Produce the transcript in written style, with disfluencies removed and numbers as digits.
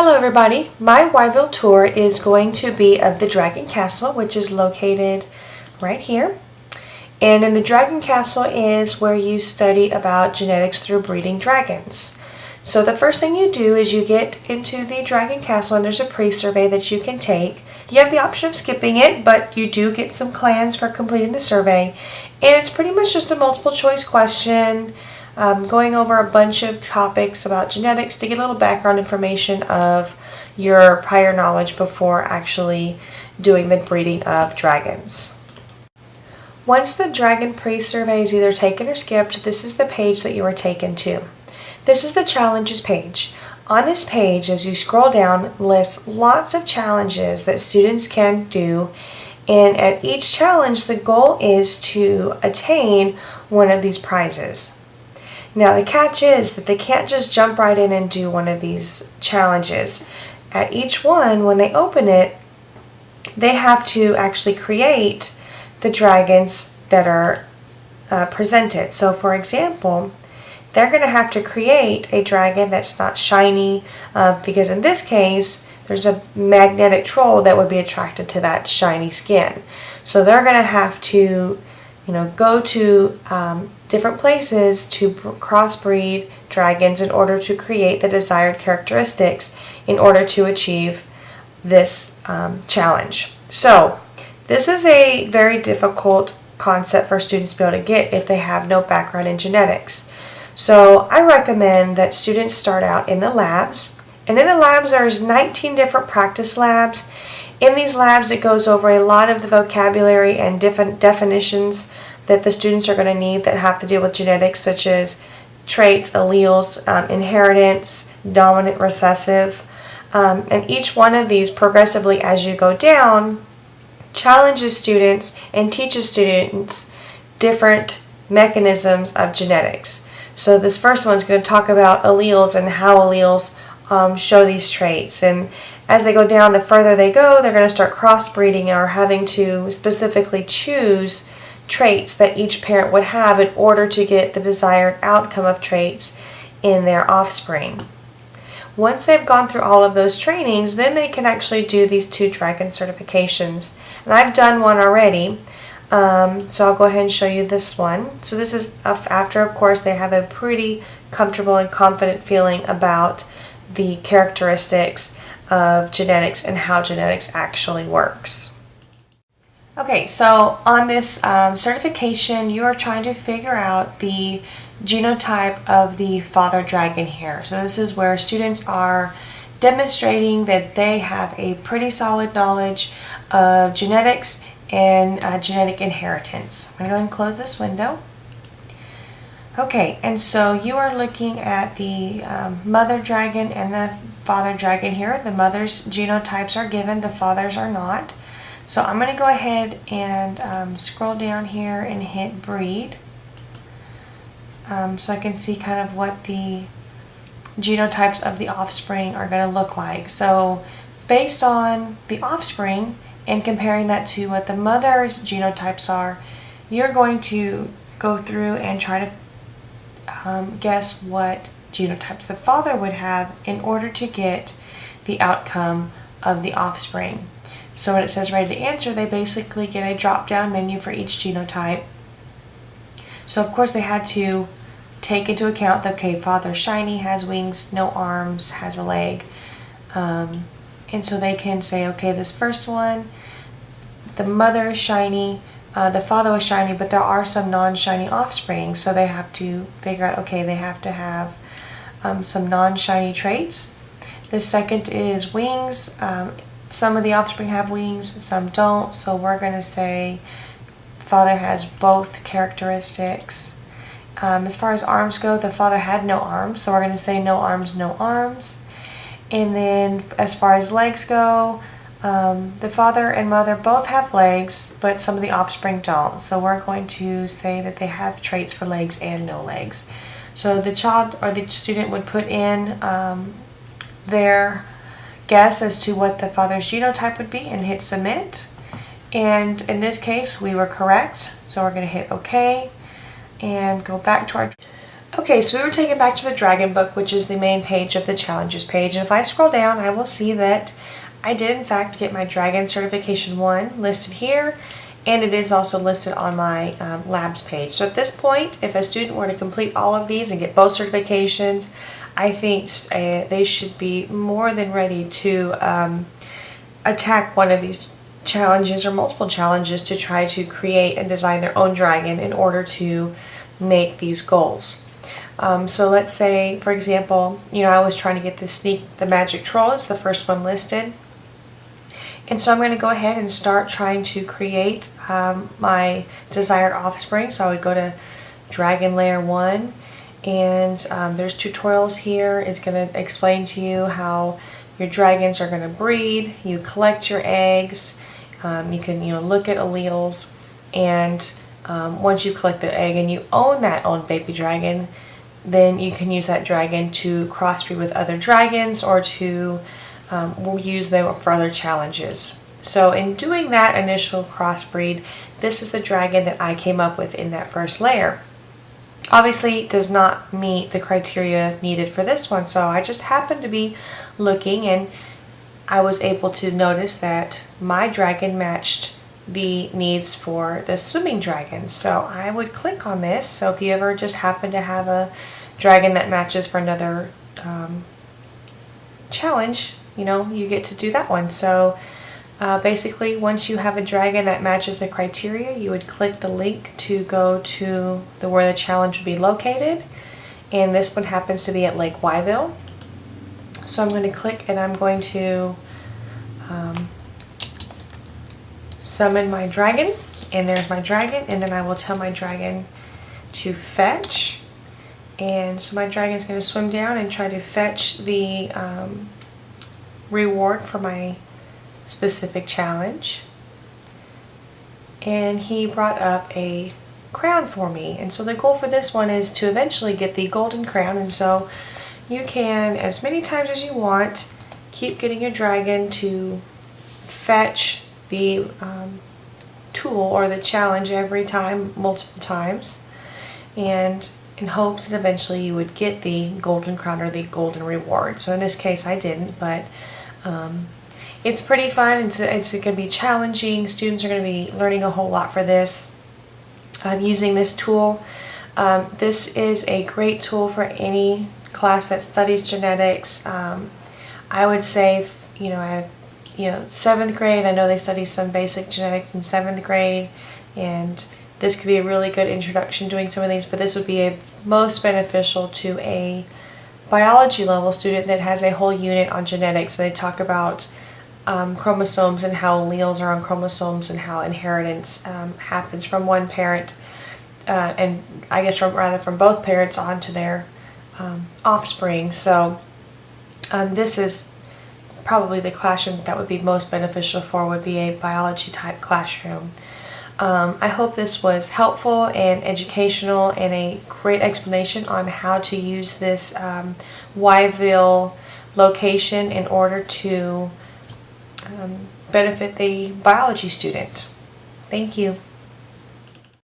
Hello everybody, my Whyville tour is going to be of the Dragon Castle, which is located right here. And in the Dragon Castle is where you study about genetics through breeding dragons. So the first thing you do is you get into the Dragon Castle and there's a pre-survey that you can take. You have the option of skipping it, but you do get some clans for completing the survey. And it's pretty much just a multiple choice question, going over a bunch of topics about genetics to get a little background information of your prior knowledge before actually doing the breeding of dragons. Once the dragon pre-survey is either taken or skipped, this is the page that you are taken to. This is the challenges page. On this page, as you scroll down, lists lots of challenges that students can do, and at each challenge the goal is to attain one of these prizes. Now the catch is that they can't just jump right in and do one of these challenges. At each one, when they open it, they have to actually create the dragons that are presented. So for example, they're going to have to create a dragon that's not shiny, because in this case there's a magnetic troll that would be attracted to that shiny skin. So they're going to have to go to different places to crossbreed dragons in order to create the desired characteristics in order to achieve this challenge. So this is a very difficult concept for students to be able to get if they have no background in genetics. So I recommend that students start out in the labs, and in the labs there's 19 different practice labs. In these labs it goes over a lot of the vocabulary and different definitions that the students are going to need that have to do with genetics, such as traits, alleles, inheritance, dominant, recessive, and each one of these progressively as you go down challenges students and teaches students different mechanisms of genetics. So this first one is going to talk about alleles and how alleles show these traits, and as they go down, the further they go, they're going to start crossbreeding or having to specifically choose traits that each parent would have in order to get the desired outcome of traits in their offspring. Once they've gone through all of those trainings, then they can actually do these 2 dragon certifications. And I've done one already, so I'll go ahead and show you this one. So this is after, of course, they have a pretty comfortable and confident feeling about the characteristics of genetics and how genetics actually works. Okay, so on this certification, you are trying to figure out the genotype of the father dragon here. So this is where students are demonstrating that they have a pretty solid knowledge of genetics and genetic inheritance. I'm going to go ahead and close this window. Okay, and so you are looking at the mother dragon and the father dragon here. The mother's genotypes are given, the father's are not. So I'm going to go ahead and scroll down here and hit breed, so I can see kind of what the genotypes of the offspring are going to look like. So based on the offspring and comparing that to what the mother's genotypes are, you're going to go through and try to guess what genotypes the father would have in order to get the outcome of the offspring. So when it says ready to answer, they basically get a drop-down menu for each genotype. So of course they had to take into account that, okay, father shiny, has wings, no arms, has a leg. And so they can say, okay, this first one, the mother is shiny, the father was shiny, but there are some non-shiny offspring. So they have to figure out, okay, they have to have some non-shiny traits. The second is wings. Some of the offspring have wings, some don't, so we're going to say father has both characteristics. As far as arms go, the father had no arms, so we're going to say no arms, no arms. And then as far as legs go, the father and mother both have legs, but some of the offspring don't, so we're going to say that they have traits for legs and no legs. So the child or the student would put in their guess as to what the father's genotype would be and hit submit. And in this case we were correct, so we're going to hit OK and go back to our Okay, so we were taken back to the Dragon book, which is the main page of the challenges page, and if I scroll down I will see that I did in fact get my Dragon Certification 1 listed here, and it is also listed on my labs page. So at this point, if a student were to complete all of these and get both certifications, I think they should be more than ready to attack one of these challenges or multiple challenges to try to create and design their own dragon in order to make these goals. So let's say, for example, I was trying to get the magic troll. It's the first one listed. And so I'm going to go ahead and start trying to create my desired offspring. So I would go to Dragon Layer 1, and there's tutorials here. It's going to explain to you how your dragons are going to breed. You collect your eggs. You can look at alleles, and once you collect the egg and you own that own baby dragon, then you can use that dragon to crossbreed with other dragons or to use them for other challenges. So in doing that initial crossbreed, this is the dragon that I came up with in that first layer. Obviously it does not meet the criteria needed for this one, so I just happened to be looking and I was able to notice that my dragon matched the needs for the swimming dragon. So I would click on this. So if you ever just happen to have a dragon that matches for another challenge, you get to do that one. So basically, once you have a dragon that matches the criteria, you would click the link to go to where the challenge would be located. And this one happens to be at Lake Whyville. So I'm going to click and I'm going to summon my dragon, and there's my dragon, and then I will tell my dragon to fetch, and so my dragon's going to swim down and try to fetch the reward for my specific challenge. And he brought up a crown for me, and so the goal for this one is to eventually get the golden crown. And so you can, as many times as you want, keep getting your dragon to fetch the tool or the challenge every time, multiple times, and in hopes that eventually you would get the golden crown or the golden reward. So in this case I didn't, but it's pretty fun. It's going to be challenging. Students are going to be learning a whole lot for this, using this tool. This is a great tool for any class that studies genetics. I would say, at 7th grade, I know they study some basic genetics in 7th grade, and this could be a really good introduction doing some of these, but this would be most beneficial to a biology level student that has a whole unit on genetics. They talk about chromosomes and how alleles are on chromosomes and how inheritance happens from one parent, and I guess from both parents on to their offspring. So this is probably the classroom that would be most beneficial for would be a biology type classroom. I hope this was helpful and educational and a great explanation on how to use this Whyville location in order to benefit the biology student. Thank you.